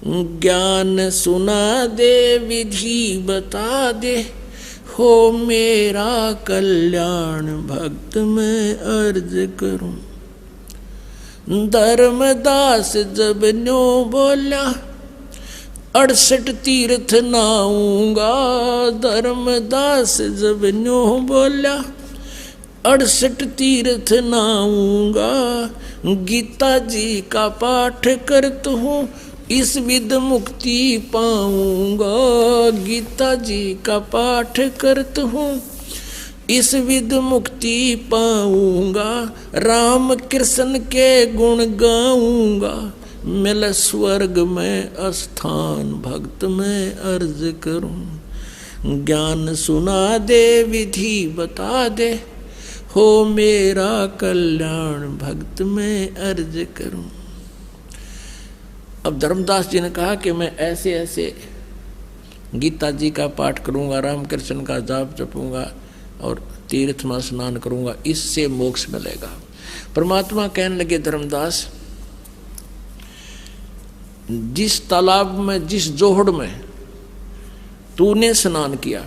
ज्ञान सुना दे विधि बता दे, हो मेरा कल्याण भक्त मैं अर्ज करूं। धर्मदास जब न्यो बोला, 68 तीर्थ नाऊंगा। धर्मदास जब न्यो बोला, 68 तीर्थ नाऊंगा। गीता जी का पाठ करता हूँ, इस विध मुक्ति पाऊंगा। गीता जी का पाठ करता हूँ, इस विध मुक्ति पाऊंगा। राम कृष्ण के गुण गाऊंगा, मिल स्वर्ग में स्थान भक्त मैं अर्ज करूं। ज्ञान सुना दे विधि बता दे, हो मेरा कल्याण भक्त मैं अर्ज करूं। अब धर्मदास जी ने कहा कि मैं ऐसे ऐसे गीता जी का पाठ करूंगा, राम कृष्ण का जाप जपूंगा और तीर्थ में स्नान करूंगा, इससे मोक्ष मिलेगा। परमात्मा कहने लगे, धर्मदास जिस तालाब में, जिस जोहड़ में तूने स्नान किया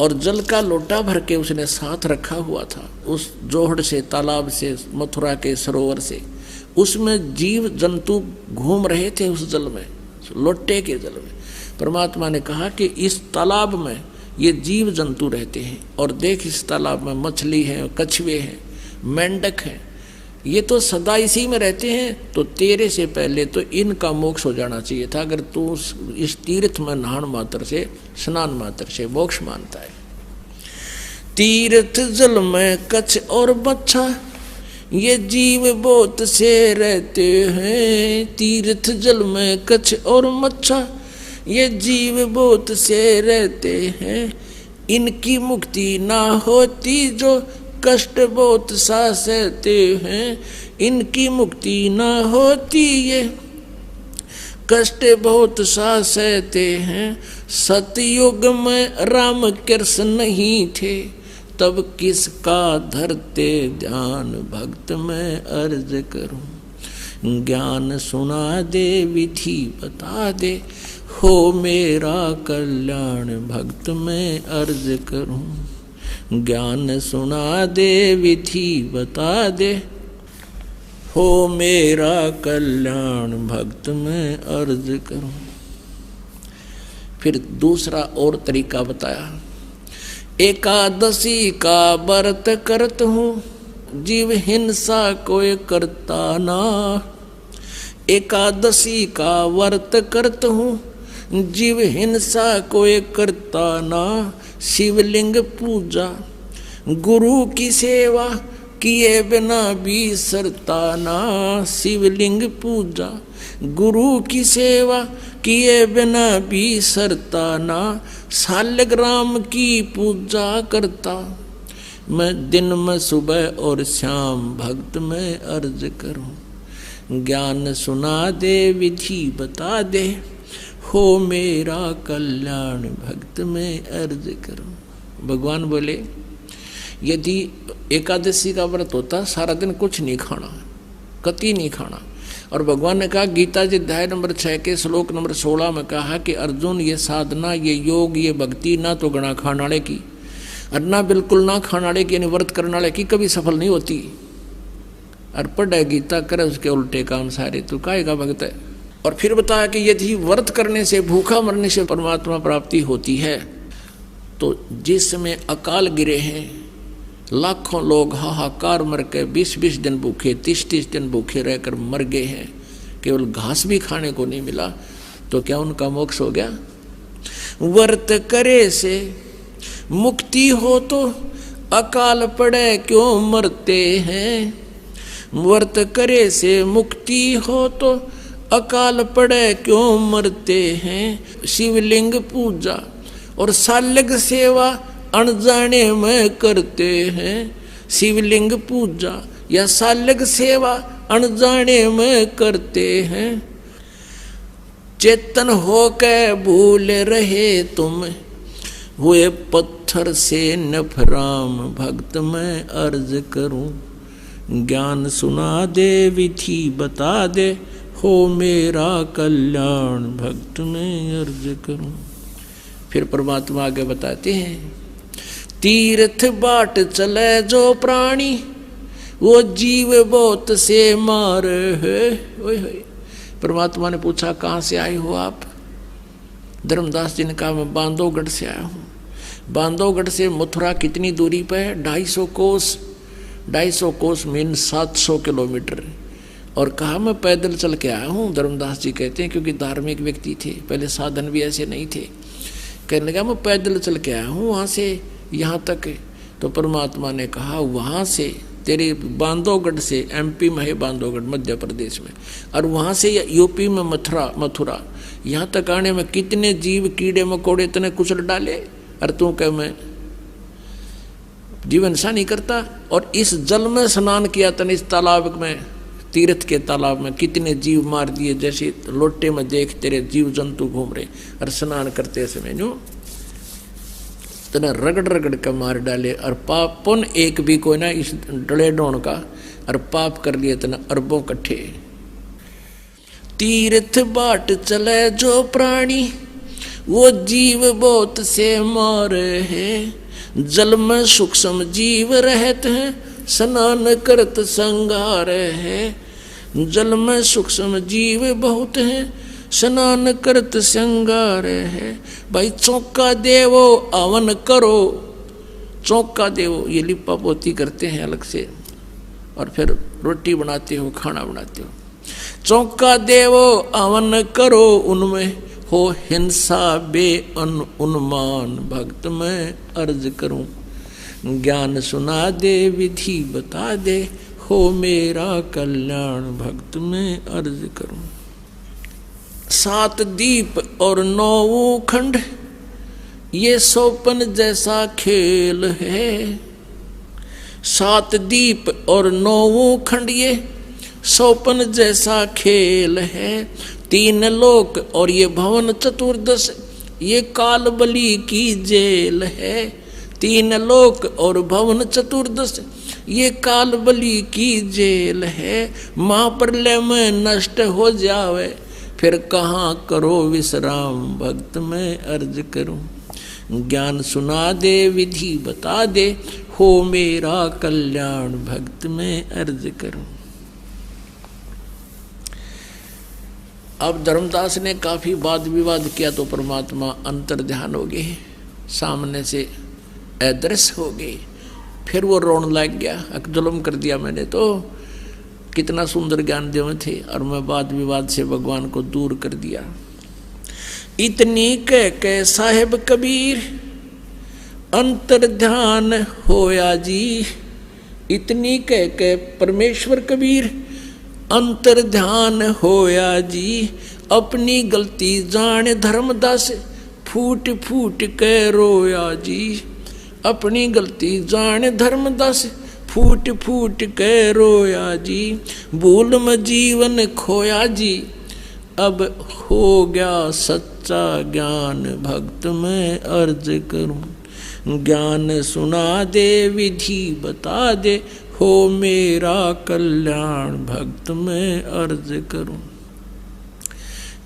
और जल का लोटा भर के उसने साथ रखा हुआ था, उस जोहड़ से, तालाब से, मथुरा के सरोवर से, उसमें जीव जंतु घूम रहे थे उस जल में, लोटे के जल में। परमात्मा ने कहा कि इस तालाब में ये जीव जंतु रहते हैं, और देख इस तालाब में मछली है, कछुए हैं, मेंढक हैं, ये तो सदा इसी में रहते हैं। तो तेरे से पहले तो इनका मोक्ष हो जाना चाहिए था, अगर तू इस तीर्थ में नहान मात्र से, स्नान मात्र से मोक्ष मानता है। तीर्थ जल में कछ और बच्छा, ये जीव बहुत से रहते हैं। तीर्थ जल में कछ और मच्छा, ये जीव बहुत से रहते हैं। इनकी मुक्ति ना होती जो कष्ट बहुत सा सहते हैं। इनकी मुक्ति ना होती ये कष्ट बहुत सा सहते हैं। सतयुग में राम कृष्ण नहीं थे, तब किसका धरते ध्यान भक्त मैं अर्ज करूं। ज्ञान सुना दे विधि बता दे, हो मेरा कल्याण भक्त मैं अर्ज करूं। ज्ञान सुना दे विधि बता दे, हो मेरा कल्याण भक्त मैं अर्ज करूं। फिर दूसरा और तरीका बताया, एकादशी का व्रत करत हूँ, जीव हिंसा कोई करता ना। एकादशी का व्रत करत हूँ, जीव हिंसा कोई करता ना। शिवलिंग पूजा गुरु की सेवा, किए बिना बिसरता ना। शिवलिंग पूजा गुरु की सेवा, किए बिना बिसरता ना। शालिग्राम की पूजा करता मैं, दिन में सुबह और शाम भक्त में अर्ज करूं। ज्ञान सुना दे विधि बता दे, हो मेरा कल्याण भक्त में अर्ज करूं। भगवान बोले, यदि एकादशी का व्रत होता, सारा दिन कुछ नहीं खाना, कति नहीं खाना। और भगवान ने कहा, गीता जी अध्याय नंबर 6 के श्लोक नंबर 16 में कहा कि अर्जुन, ये साधना, ये योग, ये भक्ति ना तो गणा खाने वाले की और ना बिल्कुल ना खाने वाले की, यानी व्रत करने वाले की कभी सफल नहीं होती। और पढ़े गीता करे उसके उल्टे काम सारे, तो काहे का भक्त है। और फिर बताया कि यदि व्रत करने से, भूखा मरने से परमात्मा प्राप्ति होती है, तो जिस समय अकाल गिरे हैं, लाखों लोग हाहाकार मर के 20-20 दिन भूखे, 30-30 दिन भूखे रहकर मर गए हैं, केवल घास भी खाने को नहीं मिला, तो क्या उनका मोक्ष हो गया? व्रत करे से मुक्ति हो तो अकाल पड़े क्यों मरते हैं। व्रत करे से मुक्ति हो तो अकाल पड़े क्यों मरते हैं। शिवलिंग पूजा और शालिग सेवा अनजाने में करते हैं। शिवलिंग पूजा या शालिग सेवा अनजाने में करते हैं। चेतन होके भूल रहे तुम, हुए पत्थर से नफराम भक्त मैं अर्ज करूं। ज्ञान सुना दे विधि बता दे, हो मेरा कल्याण भक्त में अर्ज करूं। फिर परमात्मा आगे बताते हैं, तीर्थ बाट चले जो प्राणी वो जीव बहुत से मार है। परमात्मा ने पूछा कहाँ से आए हो आप? धर्मदास जी ने कहा मैं बांधवगढ़ से आया हूँ। बांधवगढ़ से मथुरा कितनी दूरी पर है? 250 कोस। 250 कोस मीन 700 किलोमीटर। और कहा मैं पैदल चल के आया हूँ। धर्मदास जी कहते हैं क्योंकि धार्मिक व्यक्ति थे, पहले साधन भी ऐसे नहीं थे। कहने लगा मैं पैदल चल के आया हूँ वहाँ से यहाँ तक। तो परमात्मा ने कहा वहाँ से तेरे बांधवगढ़ से, एमपी में है बांधवगढ़ मध्य प्रदेश में, और वहाँ से यूपी में मथुरा, यहाँ तक आने में कितने जीव कीड़े मकोड़े तने कुचल डाले, और तू कह मैं जीवन सा नहीं करता। और इस जल में स्नान किया तने, इस तालाब में, तीर्थ के तालाब में कितने जीव मार दिए। जैसे लोटे में देख तेरे जीव जंतु घूम रहे, और स्नान करते समय जो तना रगड़ रगड़ के मार डाले। और पाप पुन एक भी कोई ना इस डले डोन का, और पाप कर लिए तना अरबों कट्ठे। तीर्थ बाट चले जो प्राणी वो जीव बहुत से मार है। जल में सूक्ष्म जीव रहते हैं स्नान करत संगार है। जल में सूक्ष्म जीव बहुत हैं स्नान करत संगार है। भाई चौका देवो अवन करो। चौका देवो ये लिपा पोती करते हैं अलग से, और फिर रोटी बनाते हो, खाना बनाते हो। चौका देवो अवन करो उनमें हो हिंसा बे उन्मान भक्त में अर्ज करूं। ज्ञान सुना दे विधि बता दे हो मेरा कल्याण भक्त में अर्ज करूं। 7 दीप और 9 खंड ये सोपन जैसा खेल है। 7 दीप और 9 खंड ये सोपन जैसा खेल है। 3 लोक और ये भवन चतुर्दश ये काल बलि की जेल है। 3 लोक और भवन चतुर्दश ये काल बलि की जेल है। महाप्रलय में नष्ट हो जावे फिर कहाँ करो विश्राम भक्त में अर्ज करूं। ज्ञान सुना दे विधि बता दे हो मेरा कल्याण भक्त में अर्ज करूं। अब धर्मदास ने काफी वाद विवाद किया तो परमात्मा अंतर ध्यान हो गए, सामने से अदृश्य हो गए। फिर वो रोने लग गया, जुल्म कर दिया मैंने तो, कितना सुंदर ज्ञान देवे थे और मैं वाद विवाद से भगवान को दूर कर दिया। इतनी कह के साहेब कबीर अंतर ध्यान होया जी। इतनी कह के परमेश्वर कबीर अंतर ध्यान होया जी। अपनी गलती जाने धर्मदास फूट फूट के रोया जी। अपनी गलती जाने धर्मदास फूट फूट के रोया जी। भूल में जीवन खोया जी अब हो गया सच्चा ज्ञान भक्त में अर्ज करूं। ज्ञान सुना दे विधि बता दे हो मेरा कल्याण भक्त में अर्ज करूं।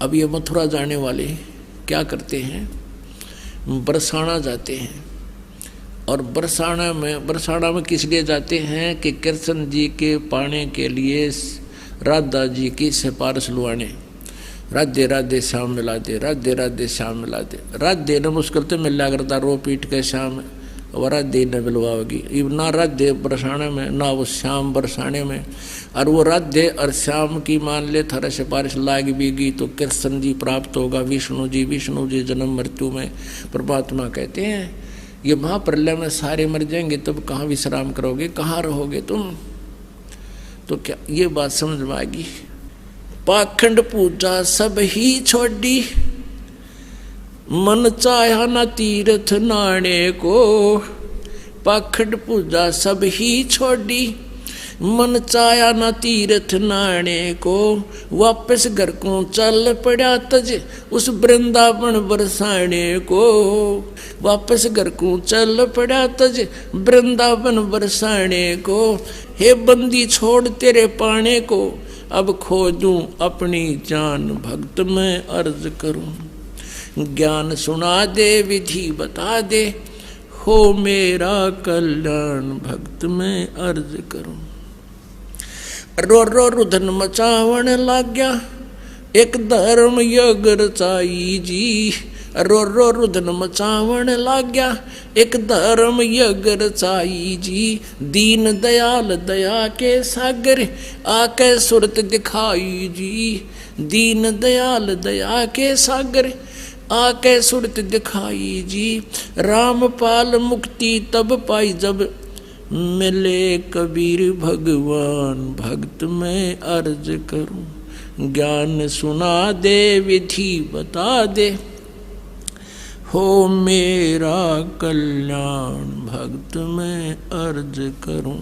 अब ये मथुरा जाने वाले क्या करते हैं, बरसाना जाते हैं। और बरसाना में किस लिए जाते हैं कि कृष्ण जी के पाने के लिए राधा जी की सिफारिश लुआने। राधे राधे श्याम मिला दे, राधे राधे श्याम मिला दे। राधे न मुश्किल तो मिला करता रो पीट के श्याम, और राधे न मिलवाओगी ना राधे बरसाने में ना वो श्याम बरसाने में। और वो राधे और श्याम की मान ले थारा सिफारिश लाग भी गई तो कृष्ण जी प्राप्त होगा। विष्णु जी जन्म मृत्यु में। परमात्मा कहते हैं ये महाप्रलय में सारे मर जाएंगे तब कहाँ विश्राम करोगे, कहाँ रहोगे तुम। तो क्या ये बात समझ में आएगी। पाखंड पूजा सब ही छोड़ी मन चाहा न तीर्थ नाने को। पाखंड पूजा सब ही छोड़ी मन चाया न तीर्थ नाने को। वापस घर को चल पड़ा तज उस वृंदावन बरसाने को। वापस घर को चल पड़ा तज वृंदावन बरसाने को। हे बंदी छोड़ तेरे पाने को अब खोजूं अपनी जान भक्त में अर्ज करूं। ज्ञान सुना दे विधि बता दे, हो मेरा कल्याण भक्त में अर्ज करूं। रो रो रुधन मचावण लाग्या, एक धर्म यज्ञ रचाई जी। रो रो रुधन मचावण लाग्या, एक धर्म यज्ञ रचाई जी। दीन दयाल दया के सागर, आके सुरत दिखाई जी। दीन दयाल दया के सागर, आके सुरत दिखाई जी। रामपाल मुक्ति तब पाई जब, मिले कबीर भगवान भक्त में अर्ज करूं। ज्ञान सुना दे विधि बता दे, हो मेरा कल्याण भक्त में अर्ज करूं।